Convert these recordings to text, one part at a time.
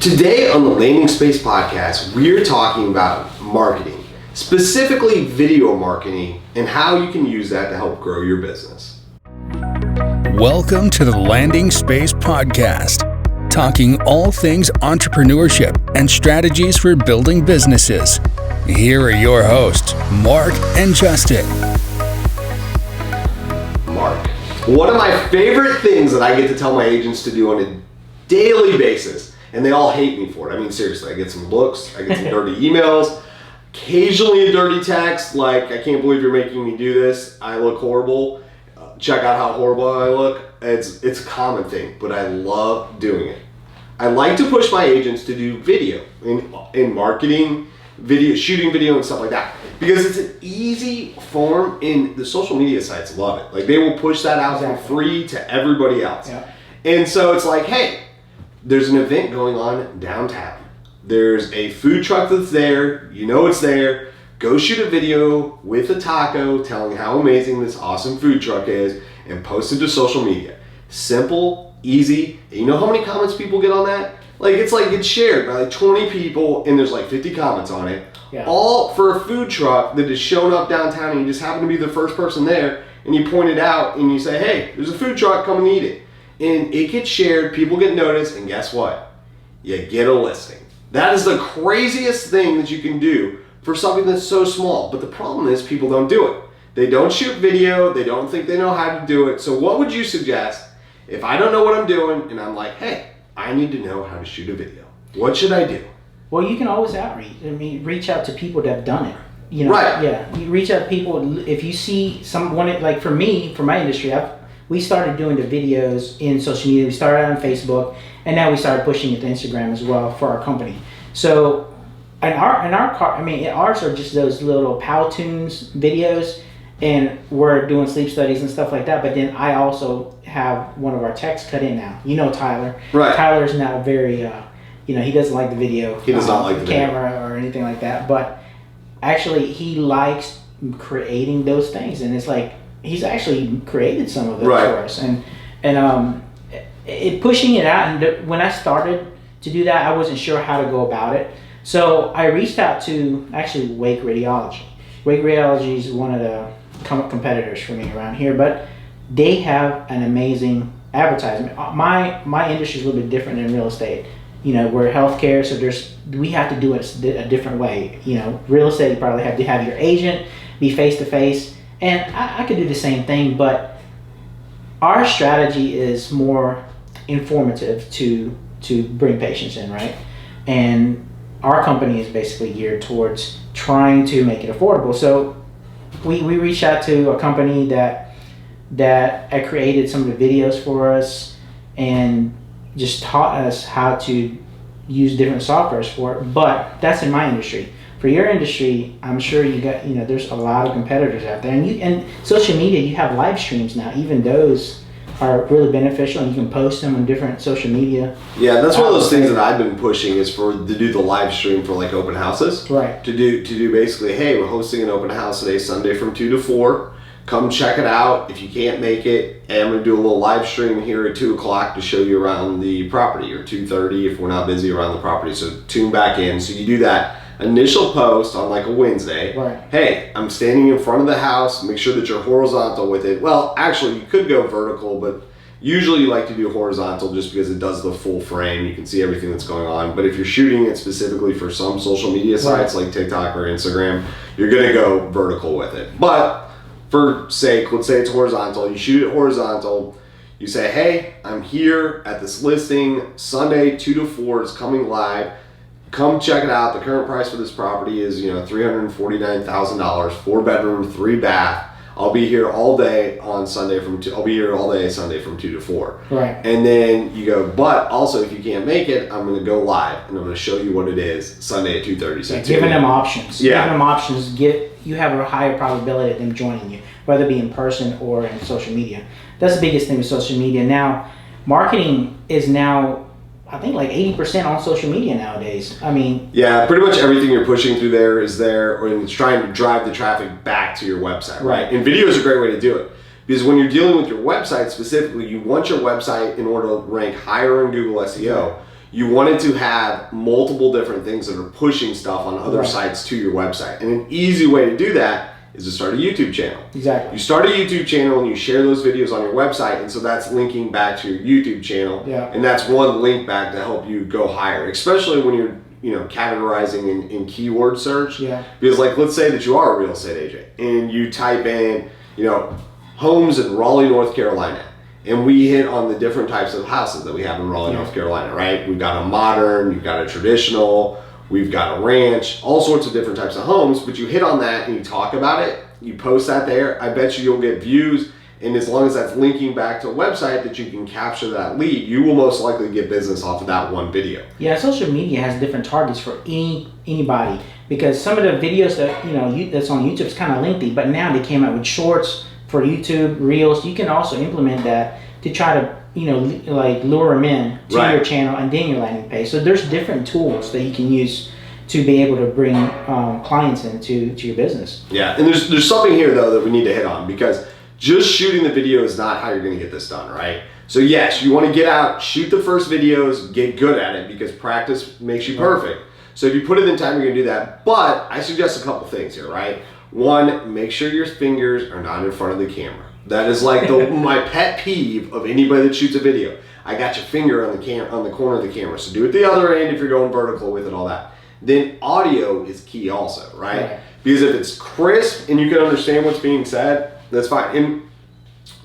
Today on the Landing Space Podcast, we're talking about marketing, specifically video marketing, and how you can use that to help grow your business. Welcome to the Landing Space Podcast, talking all things entrepreneurship and strategies for building businesses. Here are your hosts, Mark and Justin. Mark, one of my favorite things that I get to tell my agents to do on a daily basis, and they all hate me for it. I mean, seriously, I get some looks, I get some dirty emails, occasionally a dirty text like, I can't believe you're making me do this, I look horrible, check out how horrible I look. It's a common thing, but I love doing it. I like to push my agents to do video in marketing, video, shooting video and stuff like that, because it's an easy form, and the social media sites love it. Like, they will push that out for free to everybody else. Yeah. And so it's like, hey, there's an event going on downtown. There's a food truck that's there. You know it's there. Go shoot a video with a taco telling how amazing this awesome food truck is and post it to social media. Simple, easy. And you know how many comments people get on that? Like, it's shared by like 20 people and there's like 50 comments on it. Yeah. All for a food truck that has shown up downtown, and you just happen to be the first person there, and you point it out and you say, hey, there's a food truck, come and eat it. And it gets shared, people get noticed, and guess what? You get a listing. That is the craziest thing that you can do for something that's so small. But the problem is people don't do it. They don't shoot video, they don't think they know how to do it. So what would you suggest if I don't know what I'm doing and I'm like, hey, I need to know how to shoot a video? What should I do? Well, you can always reach out to people that have done it. You know, right. Yeah, you reach out to people. If you see someone, like for me, for my industry, we started doing the videos in social media. We started on Facebook, and now we started pushing it to Instagram as well for our company. So, ours are just those little Powtoons videos, and we're doing sleep studies and stuff like that. But then I also have one of our techs cut in now. You know Tyler. Right. Tyler's not very, he doesn't like the video. He does not like the camera video or anything like that. But actually, he likes creating those things, and it's like, he's actually created some of those for us, and pushing it out. And when I started to do that, I wasn't sure how to go about it. So I reached out to actually Wake Radiology. Wake Radiology is one of the competitors for me around here, but they have an amazing advertisement. My industry is a little bit different than real estate. We're healthcare, so we have to do it a different way. Real estate, you probably have to have your agent be face to face. And I could do the same thing, but our strategy is more informative to bring patients in, right? And our company is basically geared towards trying to make it affordable. So we reached out to a company that had created some of the videos for us and just taught us how to use different softwares for it. But that's in my industry. For your industry, I'm sure you got, there's a lot of competitors out there. And social media, you have live streams now. Even those are really beneficial, and you can post them on different social media. Yeah, that's one of those things that I've been pushing, is to do the live stream for like open houses. Right. To do basically, hey, we're hosting an open house today, Sunday from 2 to 4. Come check it out. If you can't make it, and I'm going to do a little live stream here at 2 o'clock to show you around the property, or 2:30 if we're not busy around the property. So tune back in. So you do that initial post on like a Wednesday. Right. Hey, I'm standing in front of the house. Make sure that you're horizontal with it. Well, actually, you could go vertical, but usually you like to do horizontal just because it does the full frame. You can see everything that's going on. But if you're shooting it specifically for some social media sites like TikTok or Instagram, you're going to go vertical with it. But for sake, let's say it's horizontal. You shoot it horizontal. You say, hey, I'm here at this listing. Sunday, 2 to 4 is coming live. Come check it out. The current price for this property is, $349,000, 4-bedroom, 3-bath. I'll be here all day on Sunday Sunday from 2 to 4. Right. And then you go, but also if you can't make it, I'm going to go live and I'm going to show you what it is Sunday at 2:30. So giving them options. Yeah. Giving them options. You have a higher probability of them joining you, whether it be in person or in social media. That's the biggest thing with social media. Now, marketing is now, I think, like 80% on social media nowadays. I mean, yeah, pretty much everything you're pushing through there is there, or it's trying to drive the traffic back to your website, right? And video is a great way to do it, because when you're dealing with your website specifically, you want your website, in order to rank higher in Google SEO, you wanted to have multiple different things that are pushing stuff on other Right. sites to your website. And an easy way to do that is to start a YouTube channel. Exactly. You start a YouTube channel and you share those videos on your website, and so that's linking back to your YouTube channel. Yeah. And that's one link back to help you go higher, especially when you're categorizing in keyword search. Yeah. Because like, let's say that you are a real estate agent and you type in, homes in Raleigh, North Carolina. And we hit on the different types of houses that we have in Raleigh, North Carolina, right? We've got a modern, you've got a traditional, we've got a ranch, all sorts of different types of homes, but you hit on that and you talk about it, you post that there, I bet you'll get views, and as long as that's linking back to a website that you can capture that lead, you will most likely get business off of that one video. Yeah, social media has different targets for anybody, because some of the videos that that's on YouTube is kind of lengthy, but now they came out with shorts for YouTube, Reels. You can also implement that to try to lure them in to Right. your channel and then your landing page. So there's different tools that you can use to be able to bring clients into your business. Yeah, and there's something here though that we need to hit on, because just shooting the video is not how you're going to get this done, right? So yes, you want to get out, shoot the first videos, get good at it, because practice makes you perfect. So if you put it in time, you're going to do that. But I suggest a couple things here, right? One, make sure your fingers are not in front of the camera. That is like my pet peeve of anybody that shoots a video. I got your finger on the corner of the camera. So do it the other end if you're going vertical with it, all that. Then audio is key also, right? Because if it's crisp and you can understand what's being said, that's fine. And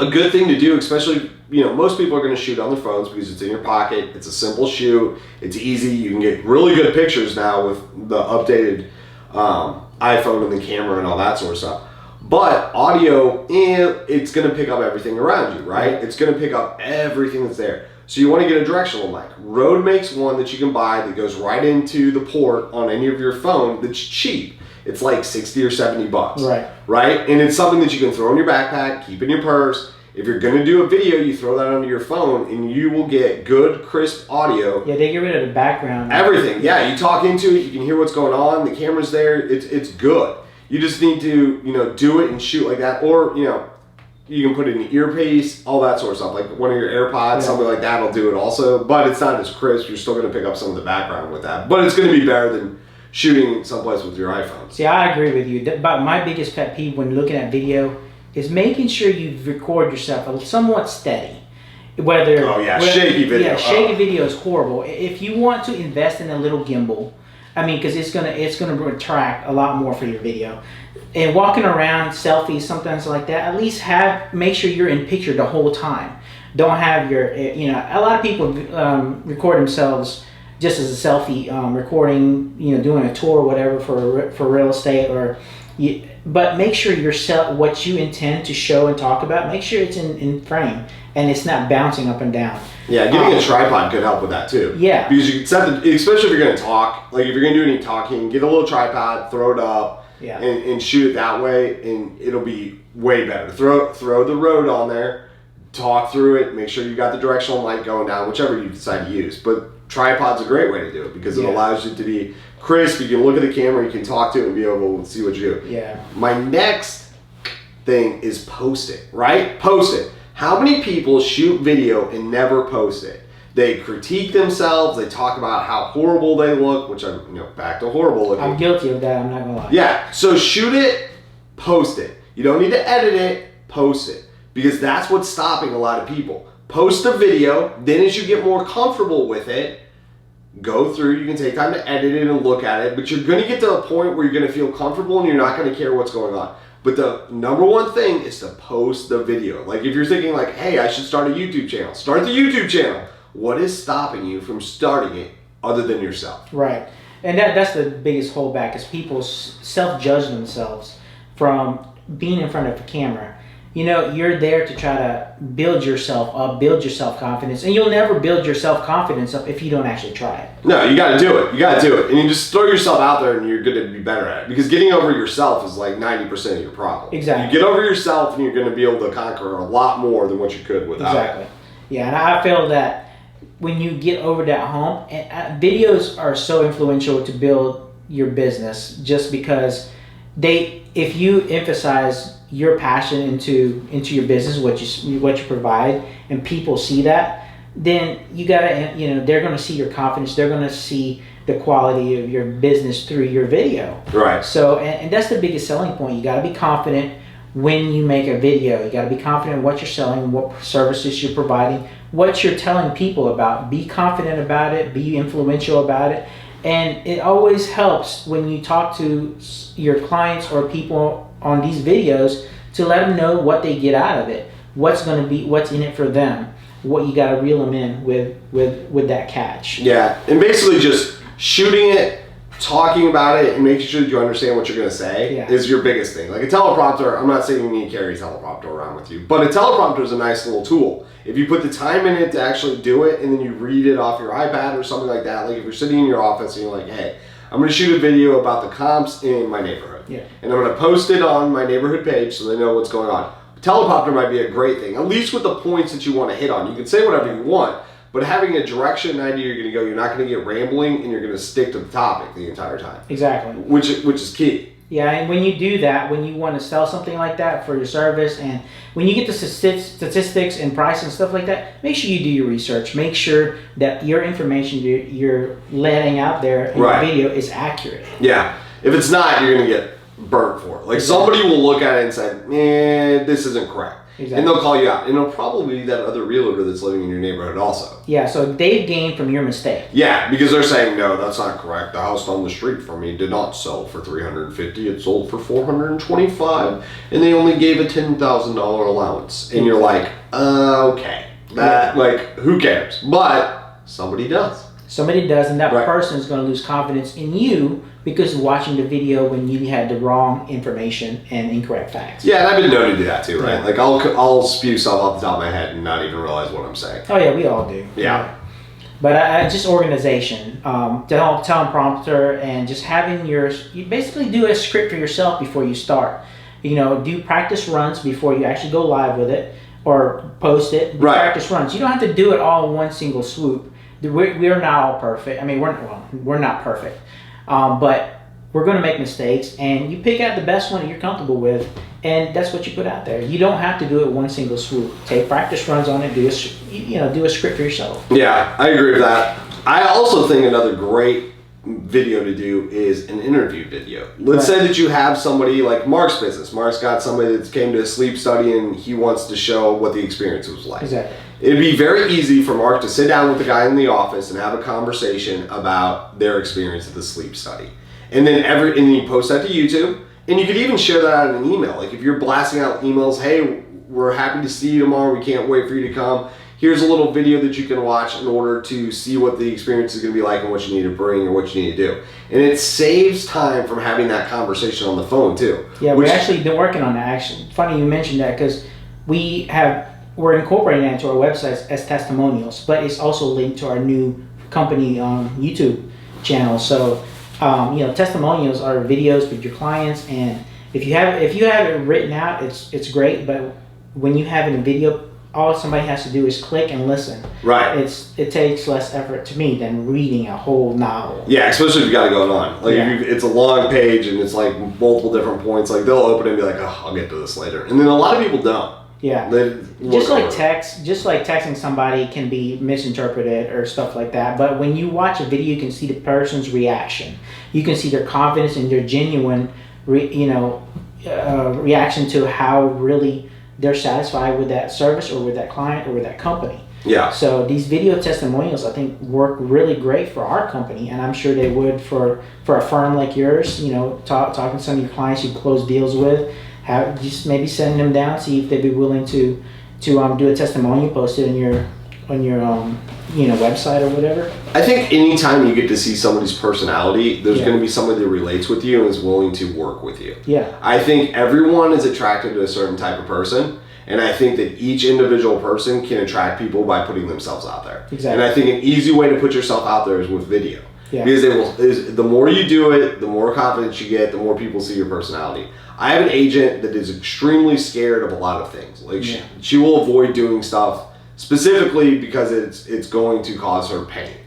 a good thing to do, especially, most people are going to shoot on their phones because it's in your pocket. It's a simple shoot. It's easy. You can get really good pictures now with the updated iPhone and the camera and all that sort of stuff. But audio, it's going to pick up everything around you, right? It's going to pick up everything that's there. So you want to get a directional mic. Rode makes one that you can buy that goes right into the port on any of your phone that's cheap. It's like 60 or 70 bucks. Right? And it's something that you can throw in your backpack, keep in your purse. If you're going to do a video, you throw that onto your phone and you will get good, crisp audio. Yeah, they get rid of the background. Everything. Yeah, you talk into it, you can hear what's going on, the camera's there, it's good. You just need to, do it and shoot like that. Or, you can put it in an earpiece, all that sort of stuff. Like one of your AirPods, something like that will do it also. But it's not as crisp. You're still going to pick up some of the background with that. But it's going to be better than shooting someplace with your iPhone. See, I agree with you. But my biggest pet peeve when looking at video is making sure you record yourself somewhat steady. Shaky video. Yeah, shaky video is horrible. If you want to invest in a little gimbal, because it's gonna retract a lot more for your video. And walking around, selfies, sometimes like that, at least make sure you're in picture the whole time. Don't have a lot of people record themselves just as a selfie, recording, doing a tour or whatever for real estate, but make sure what you intend to show and talk about, make sure it's in frame and it's not bouncing up and down. Yeah, getting a tripod could help with that too. Yeah. Because you can especially if you're going to talk, like if you're going to do any talking, get a little tripod, throw it up, and shoot it that way, and it'll be way better. Throw the Rode on there, talk through it, make sure you got the directional light going down, whichever you decide to use. But tripod's a great way to do it because it allows you to be crisp. You can look at the camera, you can talk to it, and be able to see what you do. Yeah. My next thing is post it, right? Post it. How many people shoot video and never post it? They critique themselves. They talk about how horrible they look, which I'm, back to horrible looking. I'm guilty of that. I'm not gonna lie. Yeah. So shoot it, post it. You don't need to edit it. Post it, because that's what's stopping a lot of people. Post the video. Then, as you get more comfortable with it, go through. You can take time to edit it and look at it. But you're going to get to a point where you're going to feel comfortable and you're not going to care what's going on. But the number one thing is to post the video. Like if you're thinking like, hey, I should start a YouTube channel. Start the YouTube channel. What is stopping you from starting it other than yourself? Right. And that's the biggest holdback is people self-judge themselves from being in front of the camera. You're there to try to build yourself up, build your self-confidence. And you'll never build your self-confidence up if you don't actually try it. No, you got to do it. You got to do it. And you just throw yourself out there and you're going to be better at it. Because getting over yourself is like 90% of your problem. Exactly. You get over yourself and you're going to be able to conquer a lot more than what you could without it. Yeah, and I feel that when you get over that hump, videos are so influential to build your business just because if you emphasize your passion into your business, what you provide, and people see that, then you gotta, they're gonna see your confidence. They're gonna see the quality of your business through your video. Right. So, and that's the biggest selling point. You gotta be confident when you make a video. You gotta be confident in what you're selling, what services you're providing, what you're telling people about. Be confident about it. Be influential about it. And it always helps when you talk to your clients or people on these videos to let them know what they get out of it, what's in it for them, what you got to reel them in with that catch. Yeah, and basically just shooting it, talking about it, and making sure that you understand what you're going to say is your biggest thing. Like a teleprompter, I'm not saying you need to carry a teleprompter around with you, but a teleprompter is a nice little tool. If you put the time in it to actually do it, and then you read it off your iPad or something like that, like if you're sitting in your office and you're like, hey, I'm going to shoot a video about the comps in my neighborhood. Yeah. And I'm going to post it on my neighborhood page so they know what's going on. Teleprompter might be a great thing, at least with the points that you want to hit on. You can say whatever you want, but having a direction and idea you're going to go, you're not going to get rambling, and you're going to stick to the topic the entire time. Exactly. Which is key. Yeah, and when you do that, when you want to sell something like that for your service, and when you get the statistics and price and stuff like that, make sure you do your research. Make sure that your information you're letting out there in your video is accurate. Yeah. If it's not, you're going to get burnt for it. Like somebody will look at it and say, this isn't correct. Exactly. And they'll call you out. And it'll probably be that other realtor that's living in your neighborhood also. Yeah, so they've gained from your mistake. Yeah, because they're saying, no, that's not correct. The house down the street from me did not sell for $350. It sold for $425. And they only gave a $10,000 allowance. And you're like, okay. Who cares? But somebody does. Somebody does, and that person is going to lose confidence in you because of watching the video when you had the wrong information and incorrect facts. Yeah, and I've been known to do that too, right? Yeah. Like I'll spew stuff off the top of my head and not even realize what I'm saying. Oh yeah, we all do. Yeah. But just organization, teleprompter, and just having you basically do a script for yourself before you start. Do practice runs before you actually go live with it or post it. Practice runs. You don't have to do it all in one single swoop. We're not all perfect. I mean, we're not perfect, but we're going to make mistakes. And you pick out the best one that you're comfortable with, and that's what you put out there. You don't have to do it one single swoop. Take practice runs on it. Do a script for yourself. Yeah, I agree with that. I also think another great video to do is an interview video. Let's say that you have somebody like Mark's business. Mark's got somebody that came to a sleep study and he wants to show what the experience was like. Exactly. It'd be very easy for Mark to sit down with the guy in the office and have a conversation about their experience at the sleep study. And then you post that to YouTube, and you could even share that out in an email. Like if you're blasting out emails, hey, we're happy to see you tomorrow. We can't wait for you to come. Here's a little video that you can watch in order to see what the experience is going to be like and what you need to bring or what you need to do. And it saves time from having that conversation on the phone too. Yeah, we've actually been working on that. Actually, funny you mentioned that because we're incorporating that into our websites as testimonials, but it's also linked to our new company YouTube channel. So, testimonials are videos with your clients, and if you have it written out, it's great. But when you have it in video, all somebody has to do is click and listen. Right. It takes less effort to me than reading a whole novel. Yeah, especially if you got it going on. Like if it's a long page and it's like multiple different points. Like they'll open it and be like, oh, I'll get to this later, and then a lot of people don't. Yeah. Just like texting somebody can be misinterpreted or stuff like that. But when you watch a video, you can see the person's reaction. You can see their confidence and their genuine, reaction to how really they're satisfied with that service or with that client or with that company. Yeah. So these video testimonials, I think, work really great for our company, and I'm sure they would for a firm like yours. Talking to some of your clients you close deals with. Just maybe send them down, see if they'd be willing to do a testimonial, post it on your website or whatever. I think anytime you get to see somebody's personality, there's going to be somebody that relates with you and is willing to work with you. Yeah. I think everyone is attracted to a certain type of person, and I think that each individual person can attract people by putting themselves out there. Exactly. And I think an easy way to put yourself out there is with video. Yeah. Because the more you do it, the more confidence you get, the more people see your personality. I have an agent that is extremely scared of a lot of things. Like she will avoid doing stuff specifically because it's going to cause her pain.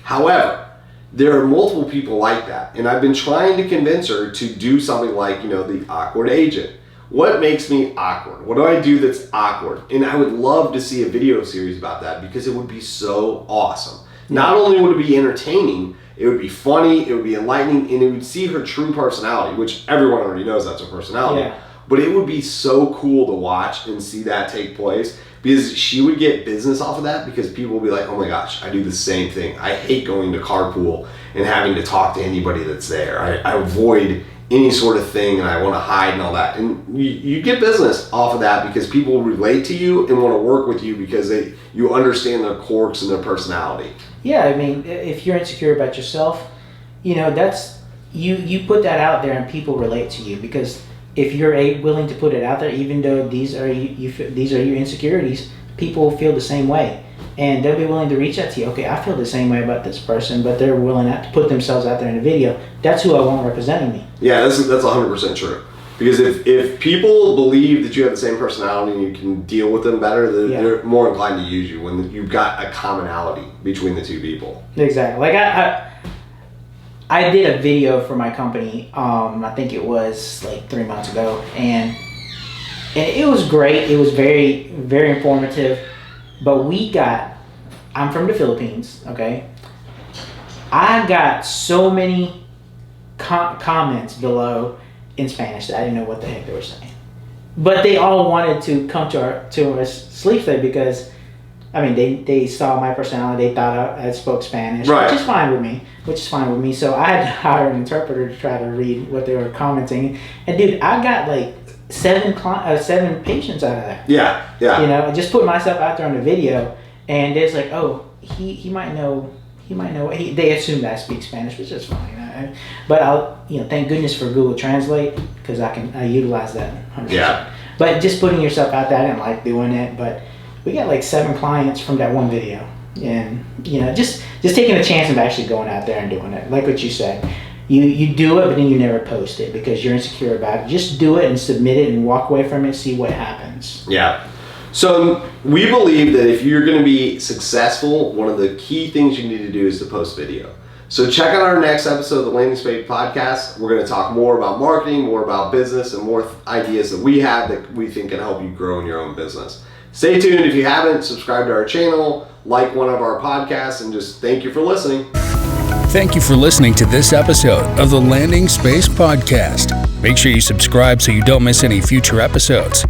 However, there are multiple people like that, and I've been trying to convince her to do something like the awkward agent, what makes me awkward? What do I do that's awkward? And I would love to see a video series about that because it would be so awesome. Not only would it be entertaining, it would be funny, it would be enlightening, and it would see her true personality, which everyone already knows that's her personality. Yeah. But it would be so cool to watch and see that take place because she would get business off of that because people would be like, oh my gosh, I do the same thing. I hate going to carpool and having to talk to anybody that's there. I avoid any sort of thing and I want to hide and all that. And you get business off of that because people relate to you and want to work with you because you understand their quirks and their personality. Yeah, I mean, if you're insecure about yourself, that's you put that out there and people relate to you because if you're willing to put it out there, even though these are your insecurities, people feel the same way, and they'll be willing to reach out to you. Okay, I feel the same way about this person, but they're willing to put themselves out there in a video. That's who I want representing me. Yeah, that's 100% true. Because if people believe that you have the same personality and you can deal with them better, they're more inclined to use you when you've got a commonality between the two people. Exactly. Like I did a video for my company. I think it was like 3 months ago, and it was great. It was very, very informative. But I'm from the Philippines. Okay, I got so many comments below in Spanish that I didn't know what the heck they were saying. But they all wanted to come to our sleep study because, I mean, they saw my personality. They thought I spoke Spanish, right. which is fine with me. So I had to hire an interpreter to try to read what they were commenting. And dude, I got like 7 patients out of that. Yeah. I just put myself out there on the video, and it's like, oh, he might know. They assume that I speak Spanish, which is fine. But I'll, thank goodness for Google Translate because I utilize that 100%. Yeah. But just putting yourself out there, I didn't like doing it. But we got like 7 clients from that one video, and just taking a chance of actually going out there and doing it. Like what you said, you do it, but then you never post it because you're insecure about it. Just do it and submit it and walk away from it. See what happens. Yeah. So we believe that if you're going to be successful, one of the key things you need to do is to post video. So check out our next episode of the Landing Space Podcast. We're going to talk more about marketing, more about business, and more ideas that we have that we think can help you grow in your own business. Stay tuned. If you haven't, subscribe to our channel, like one of our podcasts, and just thank you for listening. Thank you for listening to this episode of the Landing Space Podcast. Make sure you subscribe so you don't miss any future episodes.